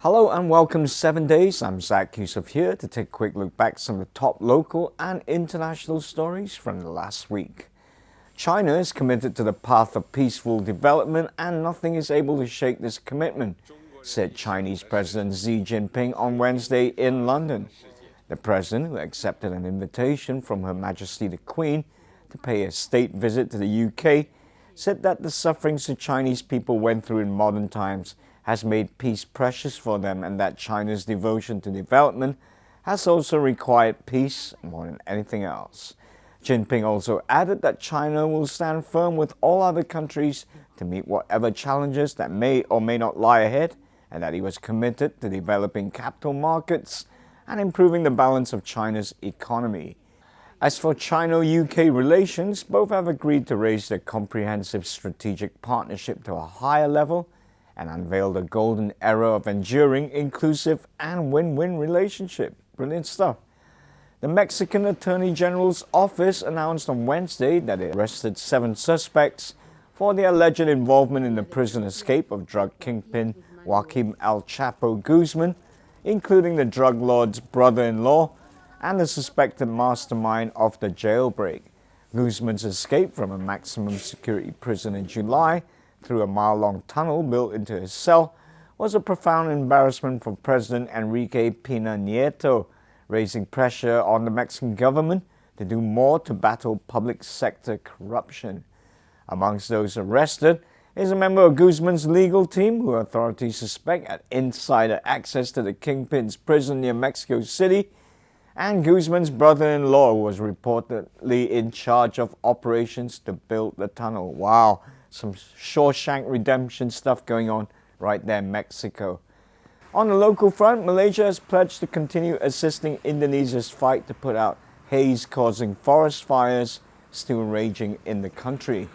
Hello and welcome to 7 Days. I'm Zack Yusof here to take a quick look back at some of the top local and international stories from the last week. China is committed to the path of peaceful development and nothing is able to shake this commitment, said Chinese President Xi Jinping on Wednesday in London. The president, who accepted an invitation from Her Majesty the Queen to pay a state visit to the UK, said that the sufferings the Chinese people went through in modern times has made peace precious for them and that China's devotion to development has also required peace more than anything else. Jinping also added that China will stand firm with all other countries to meet whatever challenges that may or may not lie ahead, and that he was committed to developing capital markets and improving the balance of China's economy. As for China-UK relations, both have agreed to raise their comprehensive strategic partnership to a higher level and unveil the golden era of enduring, inclusive and win-win relationship. Brilliant stuff. The Mexican Attorney General's office announced on Wednesday that it arrested 7 suspects for their alleged involvement in the prison escape of drug kingpin Joaquin El Chapo Guzman, including the drug lord's brother-in-law and the suspected mastermind of the jailbreak. Guzman's escape from a maximum security prison in July through a mile-long tunnel built into his cell was a profound embarrassment for President Enrique Pena Nieto, raising pressure on the Mexican government to do more to battle public sector corruption. Amongst those arrested is a member of Guzman's legal team who authorities suspect had insider access to the kingpin's prison near Mexico City, and Guzman's brother-in-law was reportedly in charge of operations to build the tunnel. Wow, some Shawshank Redemption stuff going on right there in Mexico. On the local front, Malaysia has pledged to continue assisting Indonesia's fight to put out haze causing forest fires still raging in the country.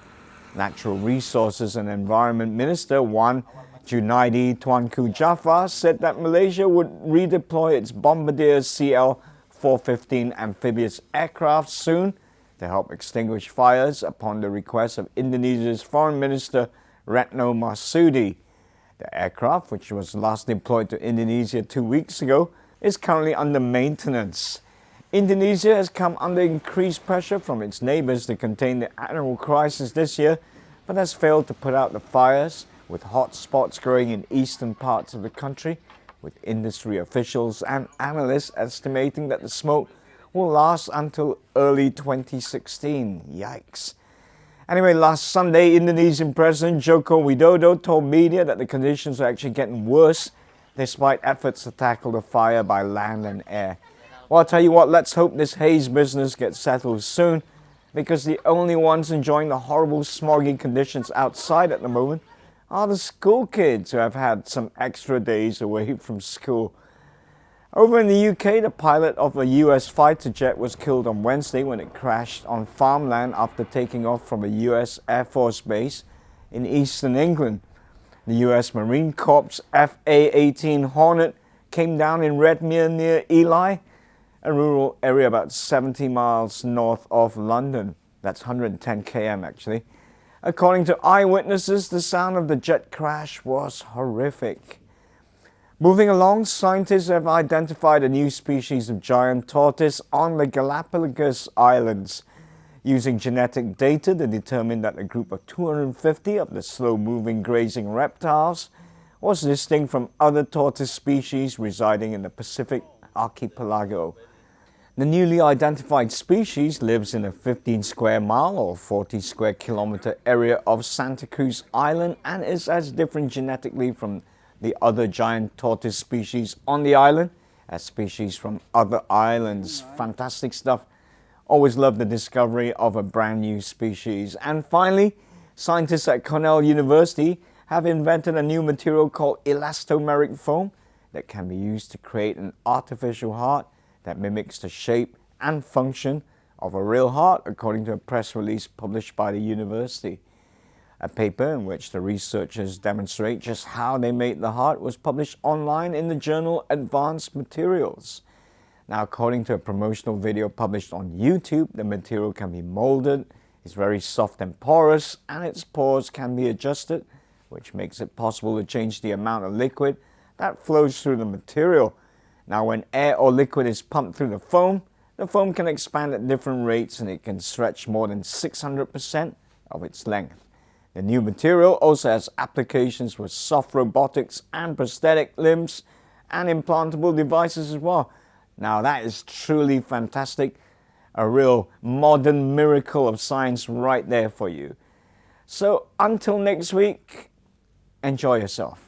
Natural Resources and Environment Minister Wan Junaidi Tuanku Jaafar said that Malaysia would redeploy its Bombardier CL-415 amphibious aircraft soon to help extinguish fires upon the request of Indonesia's Foreign Minister Retno Marsudi. The aircraft, which was last deployed to Indonesia 2 weeks ago, is currently under maintenance. Indonesia has come under increased pressure from its neighbors to contain the animal crisis this year, but has failed to put out the fires, with hot spots growing in eastern parts of the country, with industry officials and analysts estimating that the smoke will last until early 2016. Yikes. Anyway, last Sunday, Indonesian President Joko Widodo told media that the conditions are actually getting worse despite efforts to tackle the fire by land and air. Well, I'll tell you what, let's hope this haze business gets settled soon, because the only ones enjoying the horrible smoggy conditions outside at the moment are the school kids who have had some extra days away from school. Over in the UK, the pilot of a US fighter jet was killed on Wednesday when it crashed on farmland after taking off from a US Air Force base in eastern England. The US Marine Corps FA-18 Hornet came down in Redmere near Ely, a rural area about 70 miles north of London. That's 110 km actually. According to eyewitnesses, the sound of the jet crash was horrific. Moving along, scientists have identified a new species of giant tortoise on the Galapagos Islands, using genetic data to determine that a group of 250 of the slow-moving grazing reptiles was distinct from other tortoise species residing in the Pacific archipelago. The newly identified species lives in a 15 square mile or 40 square kilometer area of Santa Cruz Island and is as different genetically from the other giant tortoise species on the island as species from other islands. Fantastic stuff. Always love the discovery of a brand new species. And finally, scientists at Cornell University have invented a new material called elastomeric foam that can be used to create an artificial heart that mimics the shape and function of a real heart, according to a press release published by the university. A paper in which the researchers demonstrate just how they made the heart was published online in the journal Advanced Materials. Now, according to a promotional video published on YouTube, the material can be molded, is very soft and porous, and its pores can be adjusted, which makes it possible to change the amount of liquid that flows through the material. Now, when air or liquid is pumped through the foam can expand at different rates and it can stretch more than 600% of its length. The new material also has applications for soft robotics and prosthetic limbs and implantable devices as well. Now, that is truly fantastic. A real modern miracle of science right there for you. So until next week, enjoy yourself.